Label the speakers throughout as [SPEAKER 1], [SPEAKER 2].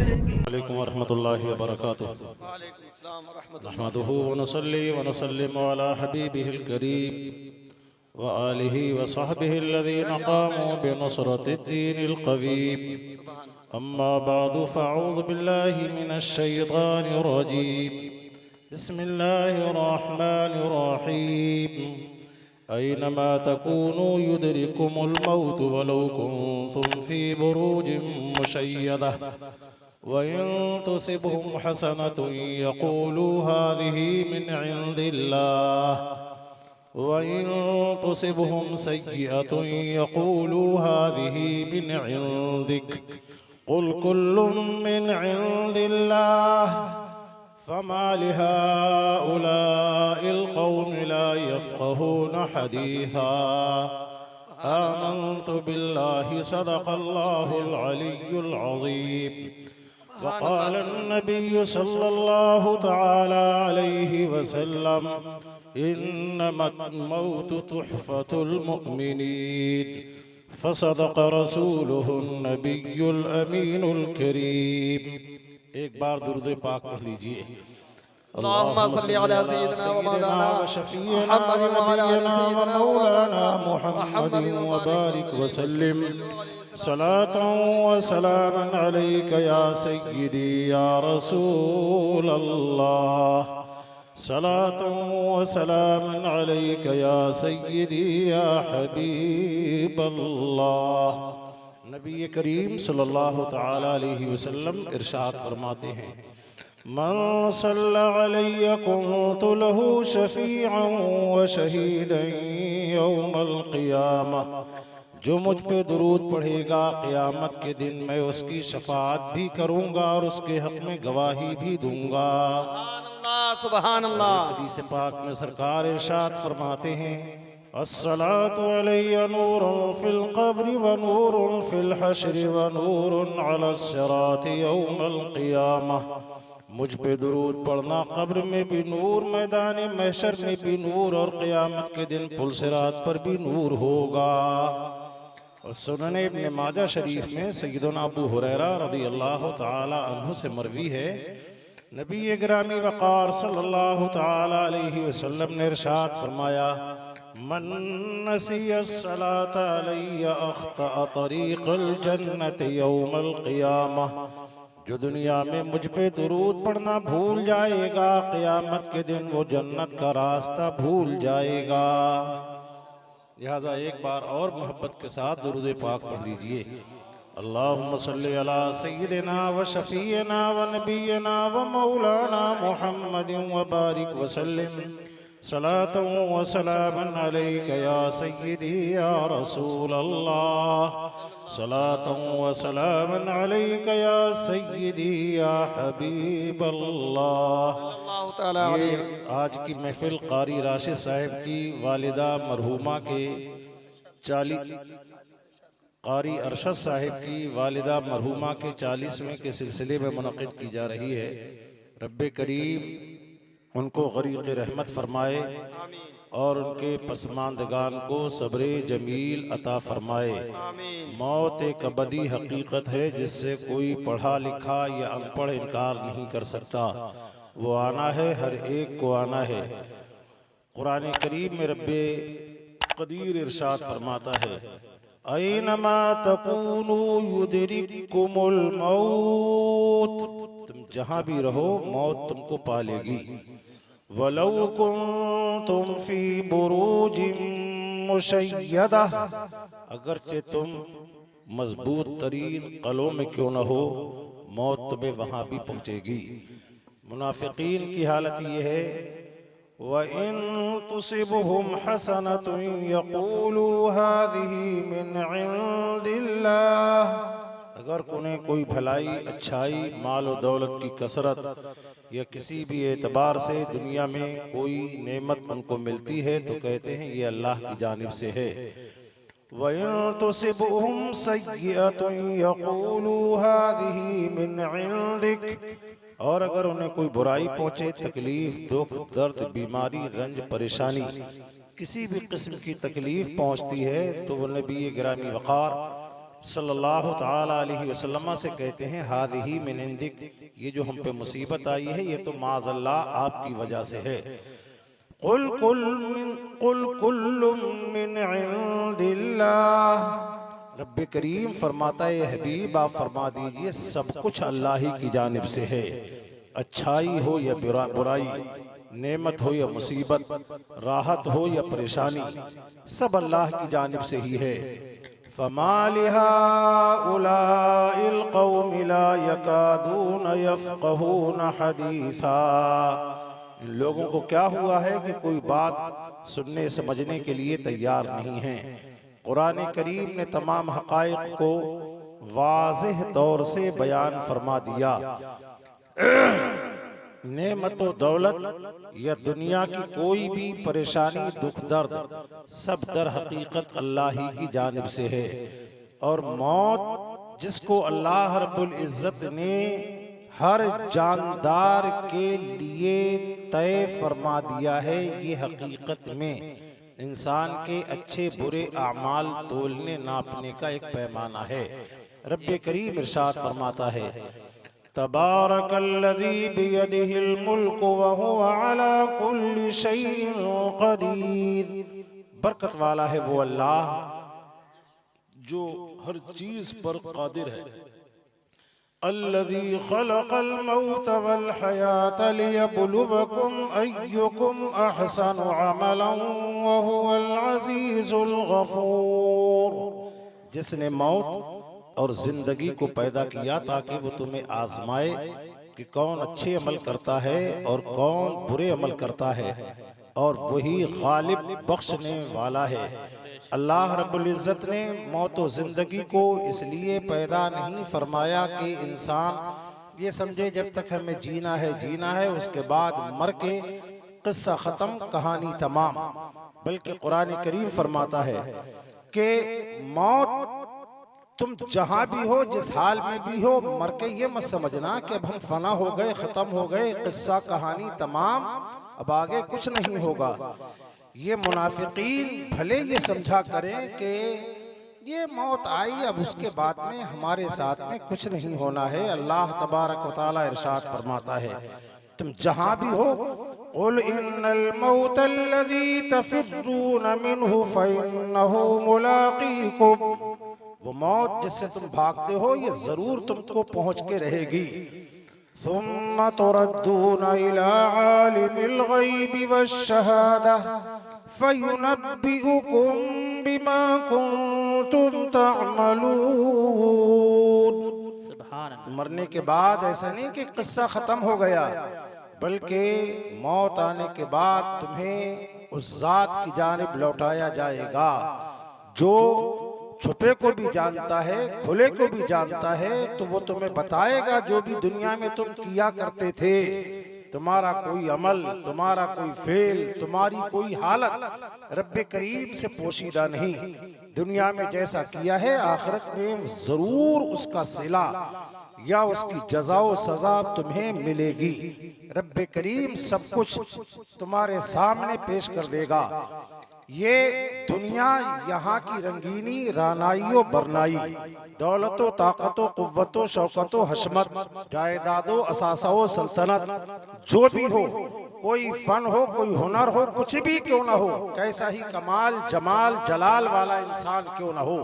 [SPEAKER 1] अलैकुम वरहमतुल्लाहि वबरकातुहू। नहमदुहु व नुसल्ली व नुसल्लिमु अला हबीबिहिल करीम व आलिहि व सहबिहि अल्लज़ीना क़ामू बिनुसरतिद्दीनिल क़वीम। अम्मा बअदु फ़अऊज़ु बिल्लाहि मिनश शैतानिर रजीम। बिस्मिल्लाहिर रहमानिर रहीम। ऐनमा तकूनू युदरिकुमुल मौतु वलौ कुन्तुम फ़ी बुरूजिन मुशय्यदा वइन तुसिबहुम हसनतुन यक़ूलू हाज़िही मिन इंदिल्लाह वइन तुसिबहुम सय्यअतुन यक़ूलू हाज़िही मिन इंदिक क़ुल कुल्लुम मिन इंदिल्लाह फमा लिहाउलाइल क़ौमि ला यफ़क़हून हदीसा आमन्तु बिल्लाहि सदक़ल्लाहुल अलियुल अज़ीम। वक़ाल नबी सल्लल्लाहु तआला अलैहि वसल्लम इन्नमल मौतु तुहफ़तुल मुअ्मिनीन फ़सदक़ रसूलुहुन नबियुल अमीनुल करीम। एक बार दुरूद पाक पढ़ लीजिए।
[SPEAKER 2] अल्लाहुम्मा सल्लि अला सय्यिदिना व मौलाना
[SPEAKER 1] शफ़ीअना व नबीना व मौलाना मुहम्मदिन व बारिक व सल्लिम सलातन व सलामन अलैका या सय्यिदी या रसूल अल्लाह सलातन व सलामन अलैका या सय्यिदी या हबीब अल्लाह। नबी करीम सल्लल्लाहु तआला अलैहि वसल्लम इरशाद फरमाते हैं, मन सल्ला अलैया कुन्तु लहू शफ़ीअन व शहीदन यौमल क़ियामह। जो मुझ पे दुरूद पढ़ेगा क़यामत के दिन मैं उसकी शफ़ाअत भी करूँगा और उसके हक़ में गवाही भी दूँगा।
[SPEAKER 2] सुभान अल्लाह।
[SPEAKER 1] हदीस पाक में सरकार इरशाद फरमाते हैं, अस्सलातु अलैया नूरुन फ़िल क़ब्रि व नूरुन फ़िल हश्रि व नूरुन अलस सिराति यौमल क़ियामह। मुझ पे दुरूद पढ़ना कब्र में भी नूर, मैदान महशर में भी नूर और क़यामत के दिन पुल सिरात पर भी नूर होगा। और सुनन इब्न माजा शरीफ में सय्यदना अबू हुरैरा रज़ियल्लाहु तआला अन्हु से मरवी है, नबी गिरामी वक़ार सल्लल्लाहु तआला अलैहि वसल्लम ने इरशाद फरमाया, मन नसिया सलात अलैया अख़्तअ तरीक़ल जन्नत यौमल क़ियामह। जो दुनिया में मुझ पे दुरूद पढ़ना भूल जाएगा क़यामत के दिन वो जन्नत का रास्ता भूल जाएगा। लिहाजा एक बार और मोहब्बत के साथ दुरूद पाक पढ़ लीजिए। अल्लाहुम्मा सल्लि अला सय्यिदिना व शफ़ीअना व नबीना व मौलाना मुहम्मदिन व बारिक व सल्लिम सलातन व सलामन अलैका या सय्यिदी या रसूल अल्लाह सलातन व सलामन अलैका या सय्यिदी या हबीब अल्लाह। ये आज की महफिल कारी राशिद साहब की वालिदा मरहूमा के 40 कारी अरशद साहिब की वालिदा मरहूमा के 40वें के सिलसिले में मुनक़िद की जा रही है। रब्बे करीम उनको गरीक़ रहमत फरमाए और उनके पसमानदगान को सब्र जमील अता फरमाए। मौत एक अबदी हकीकत है जिससे कोई पढ़ा लिखा या अनपढ़ इनकार नहीं कर सकता। वो आना है, हर एक को आना है। कुरान करीम में रब्बे कदीर इरशाद फरमाता है, ऐनमा तकूनू युदरिकुमुल मौत। तुम जहाँ भी रहो मौत तुमको पालेगी। वलौ कुन्तुम फी बुरूजिन मुशय्यदा, अगरचे तुम मजबूत तरीन कलों में क्यों न हो मौत तुम्हें वहाँ भी पहुँचेगी। मुनाफिकीन की हालत ये है, व इन तुसिबहुम हसनतुन यक़ूलू हाज़िही मिन इंदिल्लाह। अगर उन्हें कोई भलाई, अच्छाई, माल और दौलत की कसरत या किसी भी एतबार से दुनिया में कोई नेमत उनको मिलती है तो कहते हैं ये अल्लाह की जानिब से है। व इन तुसिबहुम सय्यअतुन यक़ूलू हाज़िही मिन इंदिक। और अगर उन्हें कोई बुराई पहुँचे, तकलीफ, दुख, दर्द, बीमारी, रंज, परेशानी, किसी भी किस्म की तकलीफ पहुँचती है तो वो नबी गिरामी वक़ार सल्लल्लाहु ताला अलैहि वसल्लम से कहते हैं हादिही मिन इंदिक, ये जो हम पे मुसीबत आई है ये तो माज़अल्लाह आपकी वजह से है। कुल कुल्लुम मिन इंदिल्लाह, रब्बे करीम फरमाता है हबीब आप फरमा दीजिए सब कुछ अल्लाह ही की जानिब से है। अच्छाई हो या बुराई, नेमत हो या मुसीबत, राहत हो या परेशानी, सब अल्लाह की जानिब से ही है। फमा लिहाउलाइल कौमि ला यकादून यफ़क़हून हदीसा, इन लोगों को क्या हुआ है कि कोई बात सुनने समझने के लिए तैयार नहीं है। कुरान करीम ने तमाम हक़ाइक़ को वाज़ेह तौर से बयान फरमा दिया। नेमत व दौलत या दुनिया की कोई भी परेशानी दुख दर्द सब दर हकीकत अल्लाह ही की जानिब से है। और मौत जिसको अल्लाह रब्बुल इज़्ज़त ने हर जानदार के लिए तय फरमा दिया है, ये हकीकत में इंसान के अच्छे बुरे अमाल तोलने नापने का एक पैमाना है। रब्बे करीम इरशाद फरमाता है तबारकल्लज़ी बियदिहिल मुल्क व हुवा अला कुल्लि शैइन क़दीर, बरकत वाला है वो अल्लाह जो हर चीज पर कादिर है। अल्लज़ी खलक़ल मौत वल हयात लियब्लुवकुम अय्युकुम अहसनु अमलन व हुवल अज़ीज़ुल गफ़ूर, जिसने मौत और जिंदगी को पैदा किया ताकि वो तुम्हें आजमाए कि कौन अच्छे अमल करता है और कौन बुरे अमल करता है, और वही गालिब बख्शने वाला है। अल्लाह रब्बुल इज़्ज़त ने मौत और ज़िंदगी को इसलिए पैदा नहीं फरमाया कि इंसान ये समझे जब तक हमें जीना है उसके बाद मर के किस्सा ख़त्म कहानी तमाम, बल्कि कुरान करीम फरमाता है कि मौत तुम जहां भी हो जिस हाल में भी हो मर के ये मत समझना कि अब हम फना हो गए ख़त्म हो गए किस्सा कहानी तमाम अब आगे कुछ नहीं होगा। ये मुनाफिकीन भले ये समझा करें कि ये मौत आई अब उसके बाद में हमारे साथ में कुछ नहीं होना है। अल्लाह तबारक व तआला इरशाद फरमाता है तुम जहां भी हो कुल इन्नल मौतल्लज़ी तफ़िर्रून मिन्हु फ़इन्नहु मुलाक़ीकुम, वो मौत जिससे तुम भागते हो ये जरूर तुमको पहुंच के रहेगी। सुम्मा तुरद्दून इला आलिमिल गैबि वश्शहादा फयुनब्बिउकुम बिमा कुंतुम तअमलून। मरने के बाद ऐसा नहीं कि किस्सा खत्म हो गया, बल्कि मौत आने के बाद तुम्हें उस जात की जानिब लौटाया जाएगा जो छुपे को भी जानता है खुले को भी जानता है। तो वो तुम्हें बताएगा जो भी दुनिया में तुम किया करते थे, तुम्हारा कोई अमल, तुम्हारा कोई फेल, तुम्हारी कोई हालत रब्बे करीम से पोशीदा नहीं। दुनिया में जैसा किया है आखिरत में जरूर उसका सिला या उसकी जज़ा व सज़ा तुम्हें मिलेगी। रब्बे करीम सब कुछ तुम्हारे सामने पेश कर देगा। ये दुनिया यहाँ की रंगीनी रानाइयो बरनाई, दौलतो ताकतो कुव्वतो शौकतो हशमत, जायदादो असासो सल्तनत जो भी हो, कोई फन हो कोई हुनर हो कुछ भी क्यों ना हो, कैसा ही कमाल जमाल जलाल वाला इंसान क्यों ना हो,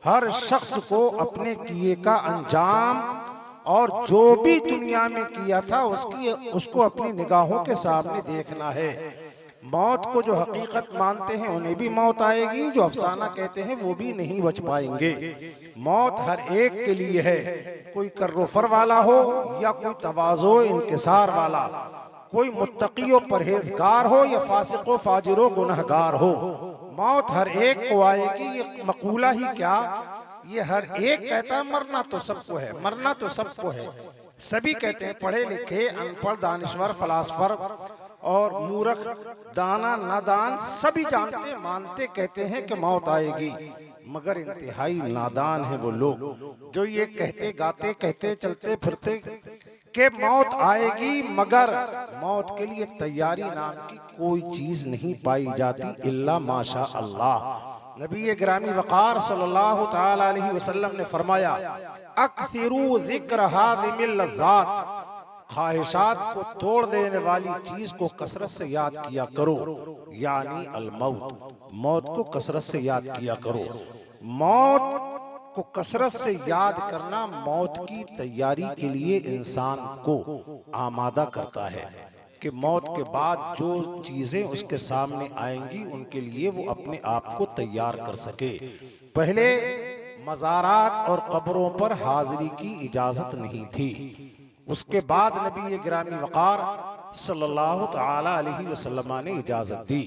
[SPEAKER 1] हर शख्स को अपने किए का अंजाम और जो भी दुनिया में किया था उसको अपनी निगाहों के सामने देखना है। मौत को जो हकीकत मानते हैं उन्हें भी मौत आएगी, जो अफसाना कहते हैं वो भी नहीं बच पाएंगे। मौत हर एक के लिए है, कोई कर्रोफर वाला हो या कोई तवाज़ो इंकिसार वाला, कोई मुत्तकी व परहेजगार हो या फासिको फाजिरो गुनहगार हो, मौत हर एक को आएगी। ये मकूला ही क्या, ये हर एक कहता है मरना तो सबको है, मरना तो सबको है। सभी कहते हैं, पढ़े लिखे अनपढ़ दानिश्वर फलासफर और मूर्ख दाना नादान सभी जानते मानते कहते हैं कि मौत आएगी, मगर इंतहाई नादान है वो लोग जो ये कहते गाते कहते चलते फिरते कि मौत आएगी, मगर मौत के लिए तैयारी नाम की कोई चीज नहीं पाई जाती इल्ला माशा अल्लाह। नबी गिरामी वक़ार सल्लल्लाहु ताला अलैहि वसल्लम ने फरमाया, अक्सिरू ज़िक्र हाज़िमिल लज़्ज़ात, ख्वाहिशात को तोड़ देने वाली चीज को कसरत से याद किया करो, यानी अल मौत, मौत को कसरत से याद किया करो। मौत को कसरत से याद करना मौत की तैयारी के लिए इंसान को आमादा करता है कि मौत के बाद जो चीजें उसके सामने आएंगी उनके लिए वो अपने आप को तैयार कर सके। पहले मज़ारात और कब्रों पर हाजिरी की इजाजत नहीं थी। उसके बाद नबी गिरामी वक़ार सल्लल्लाहु ताला अलैहि वसल्लम ने इजाजत दी।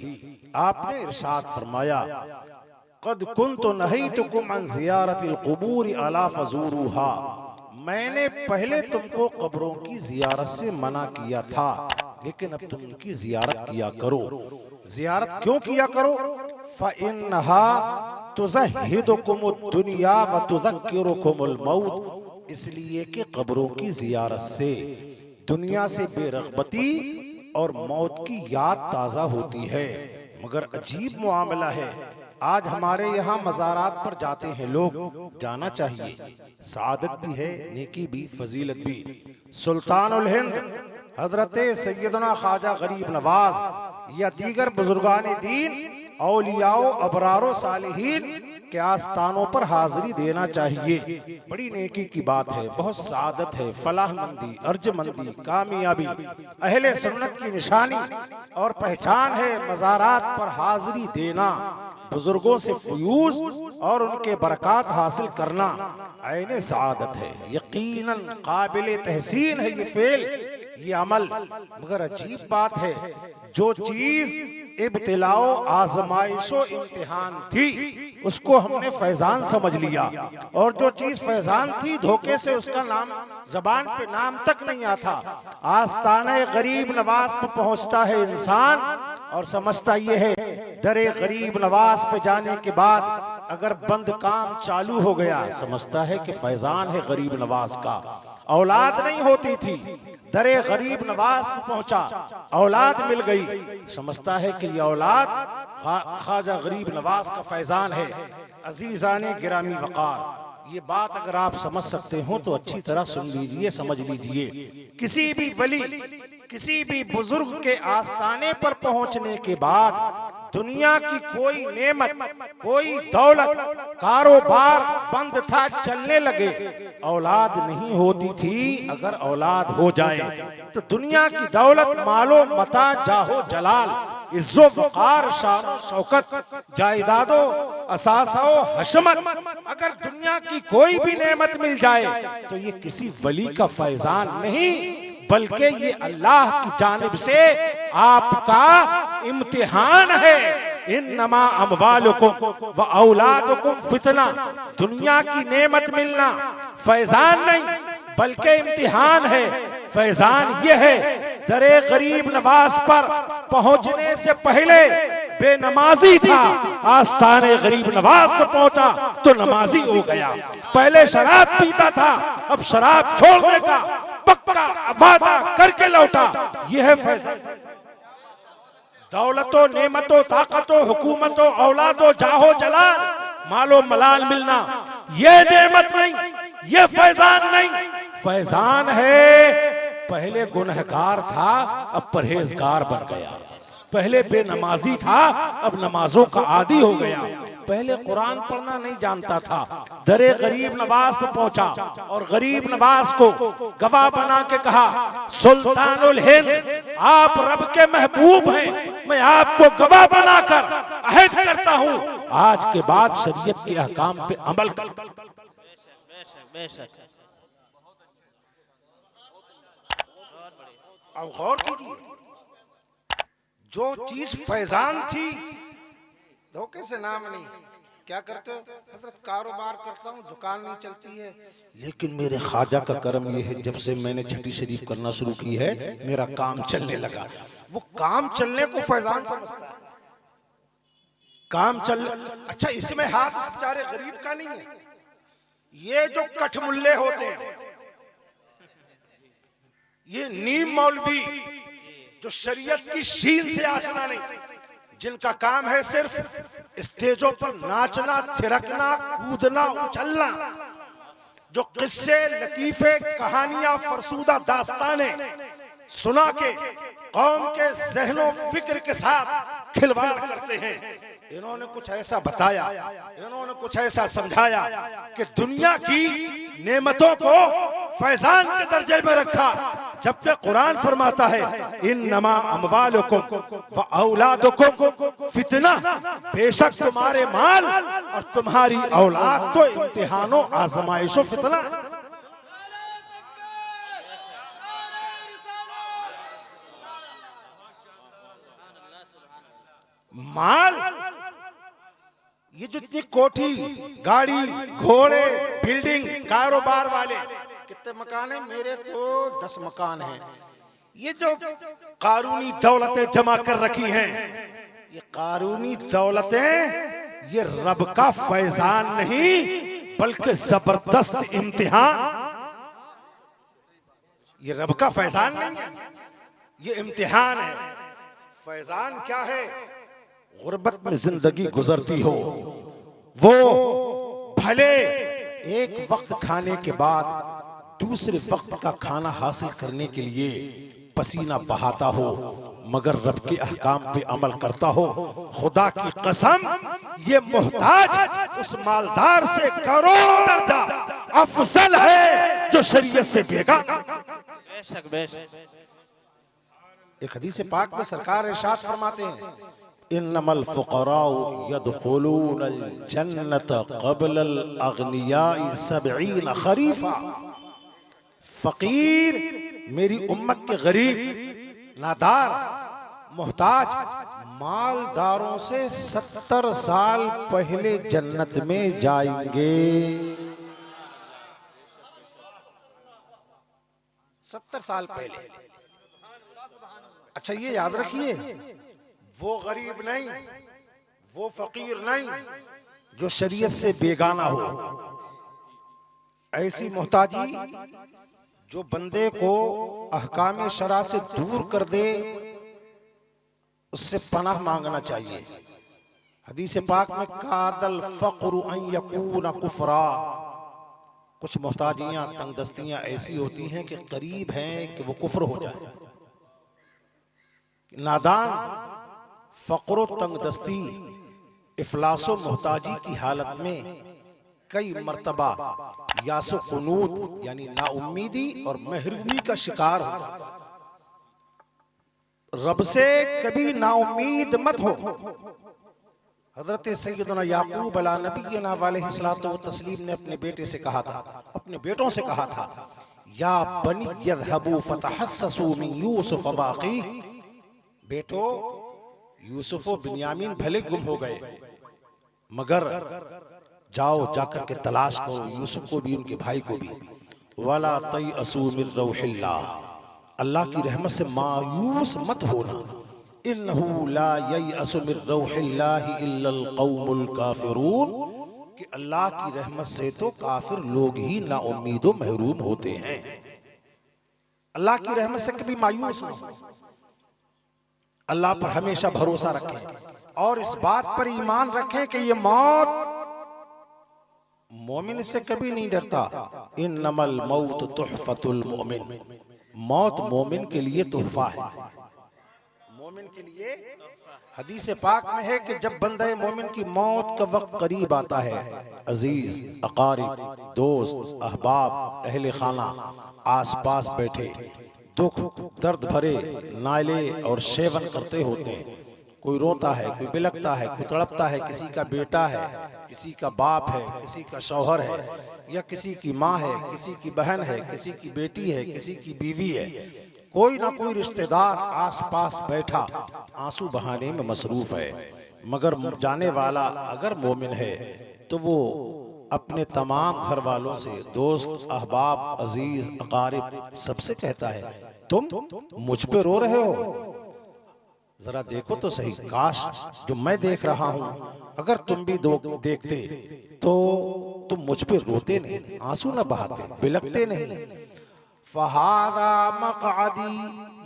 [SPEAKER 1] आपने इरशाद फरमाया, क़द कुन्तु नहीतुकुम अन ज़ियारतिल क़ुबूर अला फ़ज़ूरूहा, मैंने पहले तुमको कब्रों की ज़ियारत से मना किया था, लेकिन अब तुम उनकी ज़ियारत किया करो। ज़ियारत क्यों किया करो? फ़इन्नहा तुज़हिदुकुमुद दुनिया व तुज़क्किरुकुमुल मौत, इसलिए कि कब्रों की ज़ियारत से दुनिया से बेरग़बती और मौत की याद ताज़ा होती है। मगर अजीब मामला है, आज हमारे यहाँ मज़ारात पर जाते हैं लोग, जाना चाहिए, सादत भी है, नेकी भी, फजीलत भी। सुल्तानुल हिंद हजरत सैयदना ख्वाजा गरीब नवाज या दीगर बुजुर्गान दीन, औलियाओ अबरारो सालिहीन के आस्थानों पर हाजिरी देना चाहिए। बड़ी नेकी की बात है, बहुत सादत है, फलाहमंदी, अर्जमंदी, कामयाबी, अहले सुन्नत की निशानी और पहचान है मज़ारात पर हाजिरी देना, बुजुर्गों से फयूज और उनके बरकत हासिल करना ऐने सादत है। यकीनन काबिल तहसीन है ये फेल, ये अमल। मगर अजीब बात है, जो चीज इब्तिलाओ आजमाइशो इम्तिहान थी उसको हमने फैजान समझ लिया, और जो चीज फैजान थी धोखे से उसका नाम जबान पे नाम तक नहीं आता। आस्ताने गरीब नवाज पे पहुंचता है इंसान और समझता ये है दरे गरीब नवाज पे जाने के बाद अगर बंद काम चालू हो गया, समझता है कि फैजान है गरीब नवाज का। औलाद नहीं होती थी, दरे गरीब नवाज पे पहुंचा, औलाद मिल गई, समझता है कि ये औलाद ख्वाजा गरीब नवाज का फैजान है। अजीजाने गिरामी वक़ार, ये बात अगर आप समझ सकते हो तो अच्छी तरह सुन लीजिए, समझ लीजिए। किसी भी वली, किसी भी बुजुर्ग के आस्थाने पर पहुंचने के बाद दुनिया की कोई नेमत, कोई दौलत, कारोबार बंद था, चलने लगे, औलाद नहीं होती थी। अगर औलाद हो जाए तो दुनिया की दौलत, मालो मता, जाहो जलाल, इज्जो वक़ार, शान शौकत, जायदादो असासो हशमत, अगर दुनिया की कोई भी नेमत मिल जाए तो ये किसी वली का फैजान नहीं, बल्कि ये अल्लाह की जानिब से आपका इम्तिहान है। इन्नमा अमवालुकुम व औलादुकुम फितना, दुनिया की नेमत मिलना फैजान नहीं बल्कि इम्तिहान है। फैजान ये है, दरे गरीब नवाज पर पहुंचने से पहले बेनमाजी था, आस्थाने गरीब नवाज पर पहुंचा तो नमाजी हो गया। पहले शराब पीता था, अब शराब छोड़ने का पक्का वादा करके लौटा। यह है फैजान। दौलतो, नेमतो, ताकतो, हुकूमतो, औलादो, जाहो जलाल, मालो मलाल मिलना, ये नेमत नहीं, ये फैजान नहीं। फैजान है पहले गुनहगार था, अब परहेजगार बन गया। पहले बेनमाजी था, अब नमाजों का आदी हो गया। पहले कुरान पढ़ना नहीं जानता था, दरे गरीब नवाज पर पहुंचा और गरीब नवाज को गवाह बना के कहा, सुल्तानुल हिंद, आप रब के महबूब हैं, मैं आपको गवाह बनाकर अहद करता हूं आज के बाद शरीयत के अहकाम पे अमल कर। अब गौर कीजिए, जो चीज फैजान थी धोखे से नाम नहीं। क्या करते हो? हजरत कारोबार करता हूँ, दुकान नहीं चलती है, लेकिन मेरे ख्वाजा का करम ये है, जब से मैंने छठी शरीफ करना शुरू की है मेरा काम चलने लगा। वो काम चलने को फैजान समझता है, काम चल। अच्छा, इसमें हाथ उस बेचारे गरीब का नहीं है। ये जो कठमुल्ले होते हैं, ये नीम मौलवी जो शरीयत की शीन से आशना नहीं, जिनका काम है सिर्फ
[SPEAKER 3] स्टेजों पर नाचना, थिरकना, कूदना, उछलना, जो किस्से, लतीफे, कहानियां, फरसूदा दास्तानें सुना के कौम के ज़हनों फिक्र के साथ खिलवाड़ करते हैं, इन्होंने कुछ ऐसा बताया, इन्होंने कुछ ऐसा समझाया कि दुनिया की नेमतों को फैजान के दर्जे में रखा। जबकि कुरान फरमाता है इन्नमा अम्वालुकुम व औलादुकुम फितना, बेशक तुम्हारे माल और तुम्हारी औलाद तो इम्तिहानों, आजमाइशों, फितना। माल, ये जितनी कोठी, गाड़ी, घोड़े, बिल्डिंग, कारोबार वाले, कितने मकान हैं? मेरे तो 10 मकान हैं। ये जो कानूनी दौलतें जमा कर रखी हैं, ये कानूनी दौलतें ये रब का फैजान नहीं बल्कि जबरदस्त इम्तिहान। ये रब का फैजान नहीं है, ये इम्तिहान है। फैजान क्या है? गुर्बत में जिंदगी गुजरती हो, वो भले एक वक्त खाने के बाद दूसरे वक्त का खाना हासिल करने के लिए पसीना बहाता हो, मगर रब के अहकाम पे अमल करता हो। खुदा की कसम, ये मोहताज उस मालदार से करोड़ों दर्जा अफजल है जो शरीयत से बेगाना।
[SPEAKER 2] बेशक बेशक।
[SPEAKER 3] एक हदीस पाक में सरकार इरशाद फरमाते हैं इन्नमल फुक़राउ यदखुलूनल जन्नत क़ब्लल अग़नियाइ 70 खरीफा। फकीर, मेरी उम्मत के गरीब, नादार, मोहताज मालदारों से 70 साल पहले जन्नत में जाएंगे। 70 साल पहले। अच्छा, ये याद रखिए, वो गरीब नहीं, वो फकीर नहीं जो शरीयत से बेगाना हो। ऐसी मोहताजी जो बंदे को अहकाम शरा से दूर कर दे, उससे पनाह मांगना चाहिए। हदीस पाक में कादल फक़्रु अन यकून कुफ़रा, कुछ मोहताजियां, तंगदस्तियां ऐसी होती हैं कि करीब हैं कि वो कुफ्र हो जाए। नादान, फ़क़्र, तंगदस्ती, इफलासो मोहताजी की हालत में कई मर्तबा यासो कुनूत यानी नाउम्मीदी और महरूमी का शिकार हो। रब से कभी नाउम्मीद मत हो। हजरत सैयदना याकूब अला नबीना अलैहिस्सलातु व तस्लीम ने अपने बेटे से कहा था, अपने बेटों से कहा था, या बनी यज़हबू फतहस्ससू मिन यूसुफ व अखीह। बेटो, यूसुफ व बिन्यामीन भले गुम हो गए, मगर जाओ जाकर के तलाश करो यूसुफ को भी, उनके भाई को भी। वला तयअसू मिन रौहिल्लाह, अल्लाह की रहमत से मायूस मत होना। इन्नहु ला ययअसु मिन रौहिल्लाहि इल्लल कौमुल काफिरून, कि अल्लाह की रहमत से तो काफिर लोग ही ना उम्मीद व महरूम होते हैं। अल्लाह की रहमत से कभी मायूस न हो, अल्लाह पर हमेशा भरोसा रखें और इस बात पर ईमान रखें कि ये मौत, मोमिन इससे कभी नहीं डरता। इन्नमल मौत तुहफतुल मोमिन, मौत मोमिन के लिए तोहफा है, मोमिन के लिए। हदीस पाक में है कि जब बंदे मोमिन की मौत का वक्त करीब आता है, अजीज, अकारिब, दोस्त, अहबाब, अहले खाना आस पास बैठे दुख दर्द भरे नाले और शेवन करते होते हैं। कोई रोता है, कोई बिलकता है, कोई तड़पता है, किसी का बेटा है, किसी का बाप है, किसी का शौहर है, या किसी की माँ है, किसी की बहन है, किसी की बेटी है, किसी की बीवी है। कोई ना कोई रिश्तेदार आस पास बैठा आंसू बहाने में मसरूफ है। मगर जाने वाला अगर मोमिन है तो वो अपने तमाम घर वालों से, दोस्त, अहबाब, अजीज, अकारिब सबसे कहता है, तुम मुझ पे रो रहे हो, जरा देखो तो सही, काश जो मैं देख रहा हूं अगर तुम भी देखते तो तुम मुझ पे रोते नहीं, आंसू न बहाते, बिलकते नहीं। फहादा मक़अदी,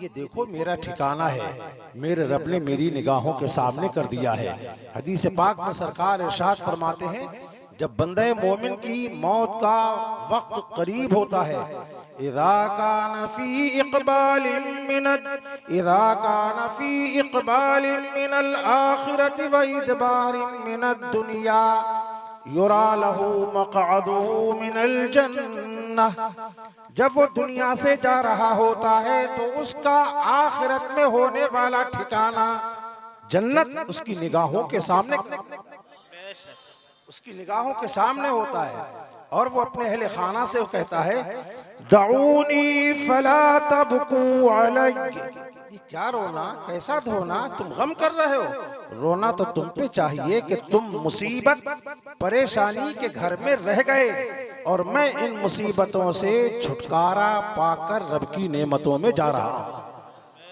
[SPEAKER 3] ये देखो मेरा ठिकाना है, मेरे रब ने मेरी निगाहों के सामने कर दिया है। हदीस पाक में सरकार इरशाद फरमाते हैं, जब बंदे मोमिन की मौत का वक्त करीब होता है, इज़ा कान फी इक़बालिन मिनल आखिरति व इदबारिन मिनद दुनिया युरा लहू मक़अदुहु मिनल जन्नह, जब वो दुनिया से जा रहा होता है तो उसका आखिरत में होने वाला ठिकाना जन्नत उसकी निगाहों के सामने होता है। और वो अपने अहले खाना से वो कहता है, दऊनी फला तबकू अलैया, ये क्या रोना, कैसा धोना, तुम गम कर रहे हो, रोना तो तुम पे चाहिए कि तुम मुसीबत परेशानी के घर में रह गए और मैं इन मुसीबतों से छुटकारा पाकर रब की नेमतों में जा रहा हूं।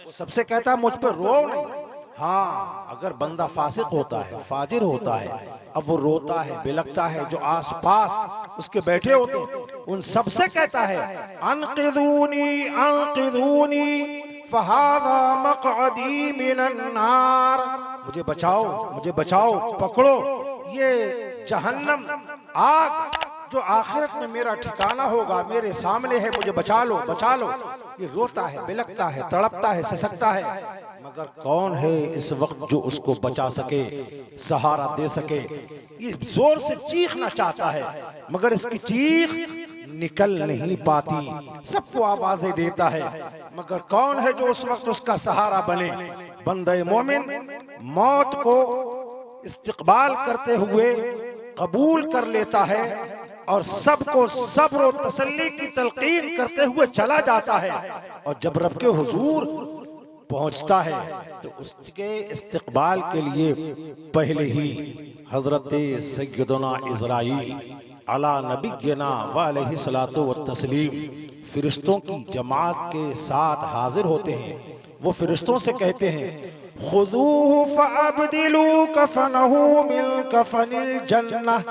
[SPEAKER 3] वो सबसे कहता मुझ पर रो नहीं। हाँ, अगर बंदा फासिक होता है, फाजिर होता है, अब वो रोता है, बिलकता है, जो आसपास उसके बैठे होते हैं उन सबसे कहता है, अनक़िदूनी अनक़िदूनी फहादा मक़अदी मिनन नार, मुझे बचाओ, मुझे बचाओ, पकड़ो, ये जहन्नम आग जो आखिरत में मेरा ठिकाना होगा मेरे सामने है, मुझे बचा लो, बचा लो। ये रोता है, बिलकता है, तड़पता है, सिसकता है, मगर कौन है इस वक्त जो उसको बचा सके, सहारा दे सके। ये जोर से चीखना चाहता है मगर इसकी चीख निकल नहीं पाती, सबको आवाजें देता है, मगर कौन है जो उस वक्त उसका सहारा बने। बंदे मोमिन मौत को इस्तिकबाल करते हुए कबूल कर लेता है और सबको सब्र और तसल्ली की तलकीन करते हुए चला जाता है, और जब रब के हुजूर पहुंचता है तो उसके इस्तिकबाल के लिए पहले ही हजरत सैयदना इज़राइल अला नबियना व अलैहिस्सलातु व तस्लीम फरिश्तों की जमात के साथ हाजिर होते हैं। वो फरिश्तों से कहते हैं, खुदूहु फअब्दिलू कफनहु मिन कफनिल जन्नह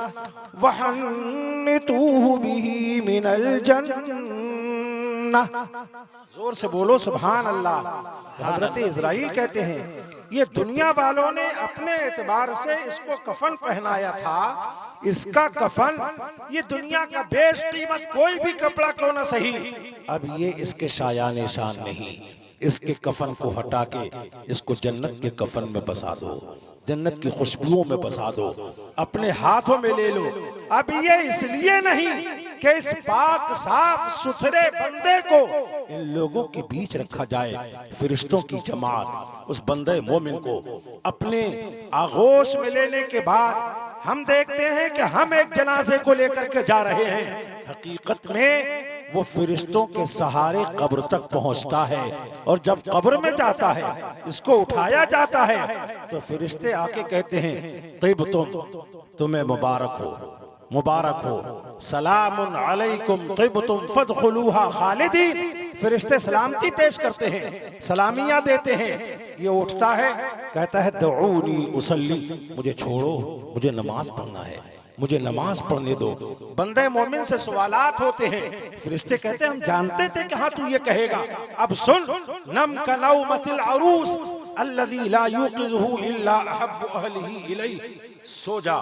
[SPEAKER 3] वहन्नितूहु बिही मिनल जन्नह। जोर से बोलो सुभान अल्लाह। हजरत इज़राइल कहते हैं, ये दुनिया वालों ने अपने एतबार से इसको कफन पहनाया था, इसका कफन ये दुनिया का बेशकीमत कोई भी कपड़ा क्यों ना सही, अब ये इसके शायान शान नहीं, इसके कफन को हटा के इसको जन्नत के कफन में बसा दो, जन्नत की खुशबुओं में बसा दो, अपने हाथों में ले लो। अब ये इसलिए नहीं कि इस पाक साफ सुथरे बंदे को इन लोगों के बीच रखा जाए, फरिश्तों की जमात उस बंदे मोमिन को अपने आगोश में लेने के बाद हम देखते हैं कि हम एक जनाजे को लेकर के जा रहे हैं, हकीकत में वो फरिश्तों के सहारे कब्र तक पहुंचता है, और जब कब्र में जाता है, इसको उठाया जाता है, तो फरिश्ते आके कहते हैं, तिब्तुम, तुम्हें मुबारक हो, मुबारक हो, सलामुन अलैकुम तिब्तुम फदखुलूहा खालिदीन। फरिश्ते सलामती पेश करते हैं, सलामियां देते हैं। ये उठता है, कहता है, दऊनी उसल्ली, मुझे छोड़ो, मुझे नमाज पढ़ना है, मुझे नमाज पढ़ने दो। बंदे मोमिन से सवालात होते हैं, फरिश्ते कहते हैं, हम जानते थे कि हाँ तू ये कहेगा, अब सुन, नम का नौमतिल अरूस अल्लज़ी ला युक़िज़ुहु इल्ला अहब्बु अहलिही इलैहि, सो जा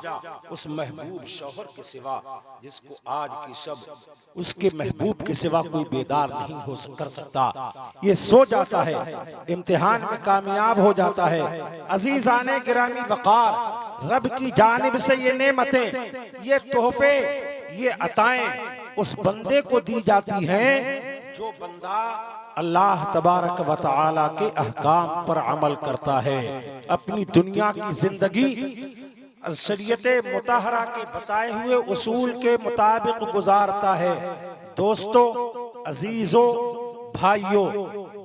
[SPEAKER 3] उस महबूब शौहर के सिवा जिसको आज की शब उसके महबूब के सिवा कोई बेदार नहीं हो कर सकता। ये सो जाता है, इम्तिहान में कामयाब हो जाता है। अजीज़ाने गिरामी वक़ार, रब की जानिब से ये नेमतें, ये तोहफे, ये अताएं उस बंदे को दी जाती हैं जो बंदा अल्लाह तबारक व तआला के अहकाम पर अमल करता है, अपनी दुनिया की जिंदगी शरीयते मुताहरा के बताए हुए उसूल के मुताबिक गुजारता है। दोस्तों, अजीजों, भाइयों,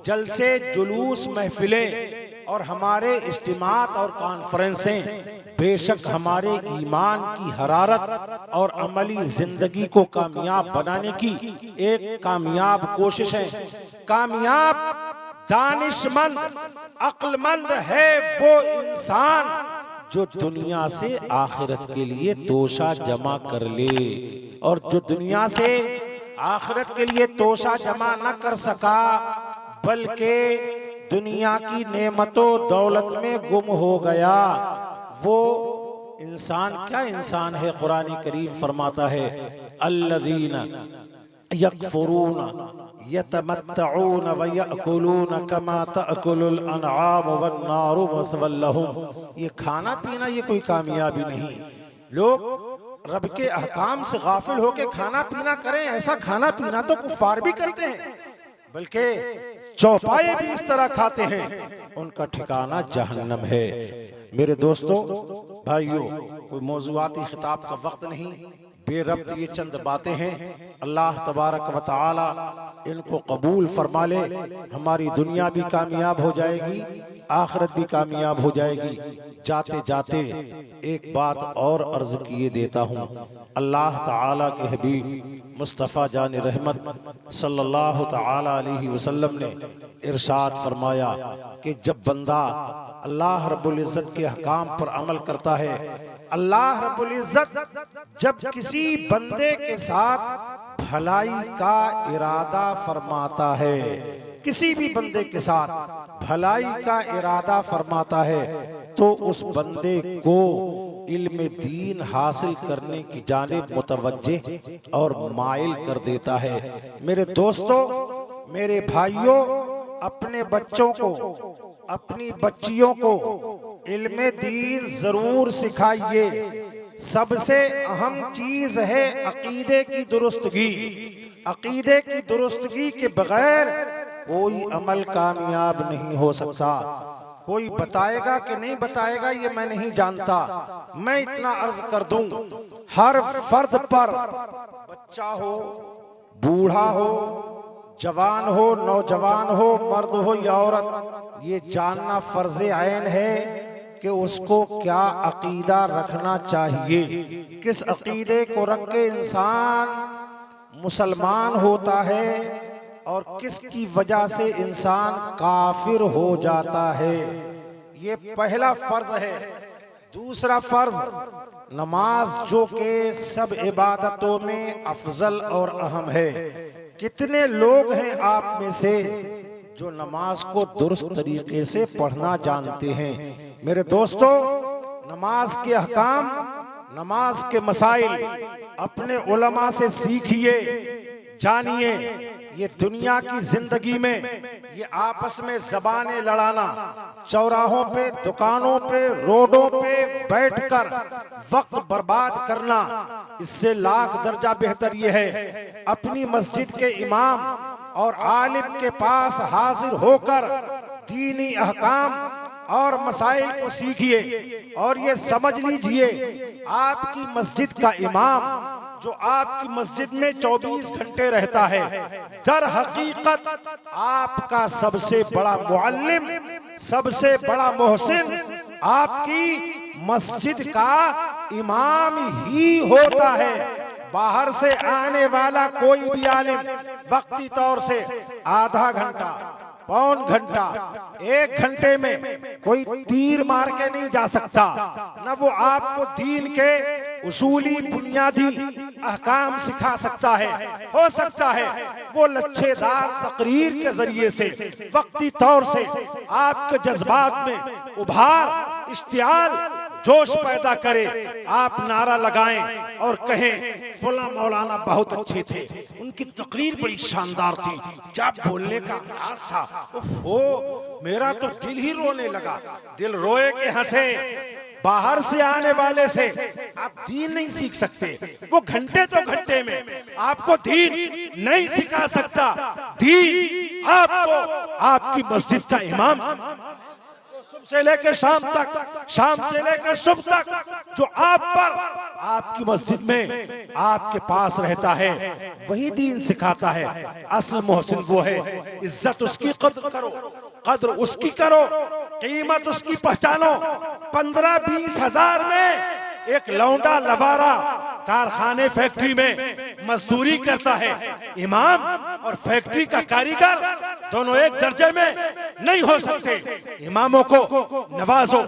[SPEAKER 3] जलसे, जुलूस, महफिलें और हमारे इज्तिमात और कॉन्फ्रेंसें बेशक हमारे ईमान की हरारत और अमली जिंदगी को कामयाब बनाने की एक कामयाब कोशिश है। कामयाब, दानिशमंद, अक्लमंद है वो इंसान जो दुनिया से आखिरत के लिए तोशा जमा कर ले, और जो दुनिया से आखिरत के लिए तोशा जमा न कर सका, बल्कि दुनिया की नेमतों दौलत में गुम हो गया, वो इंसान क्या इंसान है? कुरान करीम फरमाता है अल्लज़ीना यकफुरून यतमत्तऊन व यअकुलून कमा तअकुलुल अनआम वन्नारु मसवल लहुम। ये खाना पीना ये कोई कामयाबी नहीं। लोग रब के अहकाम से गाफिल होके खाना पीना करें, ऐसा खाना पीना तो कुफार भी करते हैं, बल्कि चौपाए भी इस तरह खाते हैं, उनका ठिकाना जहन्नम है। मेरे दोस्तों भाइयों, कोई मौज़ूआती खिताब का वक्त नहीं, बेरब्त ये चंद बातें हैं। अल्लाह तबारक व तआला इनको कबूल फरमा ले। हमारी दुनिया भी कामयाब हो जाएगी, आखिरत भी कामयाब हो जाएगी। जाते जाते एक बात और अर्ज किए देता हूँ। अल्लाह ताला के हबीब मुस्तफ़ा जान रहमत सल्लल्लाहु ताला अलैहि वसल्लम ने इरशाद फरमाया कि जब बंदा अल्लाह रब्बुल इज़्ज़त के अहकाम पर अमल करता है, अल्लाह रब्बुल इज़्ज़त जब किसी बंदे के साथ भलाई का इरादा फरमाता है, किसी भी बंदे के साथ भलाई का इरादा फरमाता है, तो उस बंदे को इल्म दीन हासिल करने की जानिब मुतवज्जे और माइल कर देता है। मेरे दोस्तों, मेरे भाइयों, अपने बच्चों को, अपनी बच्चियों को इल्म दीन जरूर सिखाइए। सबसे अहम चीज है अकीदे की दुरुस्तगी। अकीदे की दुरुस्तगी के बगैर कोई अमल कामयाब नहीं हो सकता। कोई बताएगा कि नहीं बताएगा ये मैं नहीं जानता, मैं इतना अर्ज कर दूं, हर फर्द पर, बच्चा हो, बूढ़ा हो, जवान हो, नौजवान हो, मर्द हो या औरत, ये जानना फर्ज ऐन है कि उसको क्या अकीदा रखना चाहिए। किस अकीदे को रख के इंसान मुसलमान होता है और किसकी वजह से इंसान काफिर हो जाता है, ये पहला फर्ज है। दूसरा फर्ज नमाज, जो कि सब इबादतों में अफजल और अहम है। कितने लोग हैं आप में से जो नमाज को दुरुस्त तरीके से पढ़ना जानते हैं? मेरे दोस्तों, नमाज के अहकाम, नमाज के मसाइल अपने उलमा से सीखिए, जानिए। ये दुनिया की जिंदगी में ये आपस में ज़बानें लड़ाना, चौराहों पे, दुकानों पे, रोडों पे बैठकर वक्त बर्बाद करना, इससे लाख दर्जा बेहतर ये है अपनी मस्जिद के इमाम और आलिम के पास हाजिर होकर दीनी अहकाम और मसाइल को सीखिए। और ये समझ लीजिए, आपकी मस्जिद का इमाम जो आपकी मस्जिद में 24 घंटे रहता है, दर हकीकत आपका सबसे बड़ा मुअल्लिम, सबसे बड़ा मोहसिन आपकी मस्जिद का इमाम ही होता है। बाहर से आने वाला कोई भी आलिम वक्ती तौर से आधा घंटा, पौन घंटा, 1 घंटे में कोई तीर मार के नहीं जा सकता। न वो आपको दीन के उसूली बुनियादी अहकाम सिखा सकता है। हो सकता है वो लच्छेदार तकरीर के जरिए से वक्ती तौर से आपके जज्बात में उभार, इश्तियाल, जोश पैदा करे। आप नारा लगाएं और कहें फला मौलाना बहुत अच्छे थे, उनकी तकरीर बड़ी शानदार थी, क्या बोलने का अंदाज था, ओहो मेरा तो दिल ही रोने लगा। दिल रोए के हंसे। बाहर से आने वाले से आप दीन नहीं सीख सकते। वो घंटे तो घंटे में आपको दीन नहीं सिखा सकता। दीन आपको आपकी मस्जिद का इमाम सुबह से लेकर शाम तक, शाम से लेकर सुबह तक जो आप पर आपकी मस्जिद में आपके पास रहता है, वही दीन सिखाता है। असल मोहसिन वो है, इज्जत उसकी कद्र करो, कद्र उसकी करो, कीमत उसकी पहचानो। 15-20 हजार में एक लौंडा लवारा कारखाने फैक्ट्री में मजदूरी करता है, इमाम और फैक्ट्री का कारीगर दोनों एक दर्जे में, नहीं हो सकते। इमामों को नवाजो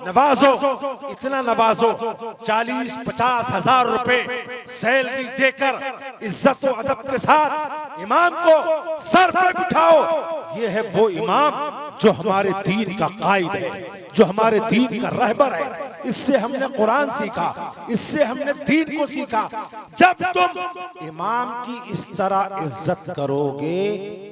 [SPEAKER 3] नवाजो, इतना नवाजो, 40-50 हजार रुपए सैलरी देकर इज्जत और अदब के साथ इमाम को सर पे बिठाओ। ये है वो इमाम जो हमारे दीन का कायद है, जो हमारे दीन का रहबर है। इससे हमने कुरान सीखा, इससे हमने दीन को सीखा। जब तुम इमाम की इस तरह इज्जत करोगे,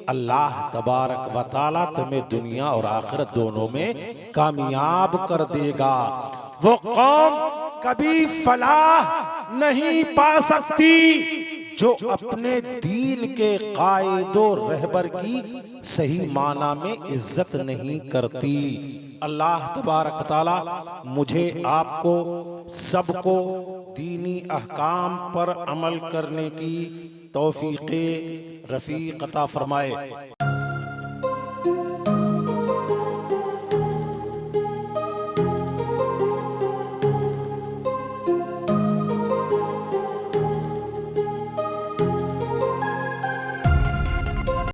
[SPEAKER 3] अल्लाह तबारक व तआला तुम्हें दुनिया और आखिरत दोनों में कामयाब कर देगा। वो कौम कभी फलाह नहीं पा सकती जो अपने दीन के कायदो रहबर की सही माना में इज्जत नहीं करती। अल्लाह तबारक तआला मुझे, आपको, सबको दीनी अहकाम पर अमल करने की तौफीक़े रफ़ीक़ अता फरमाए।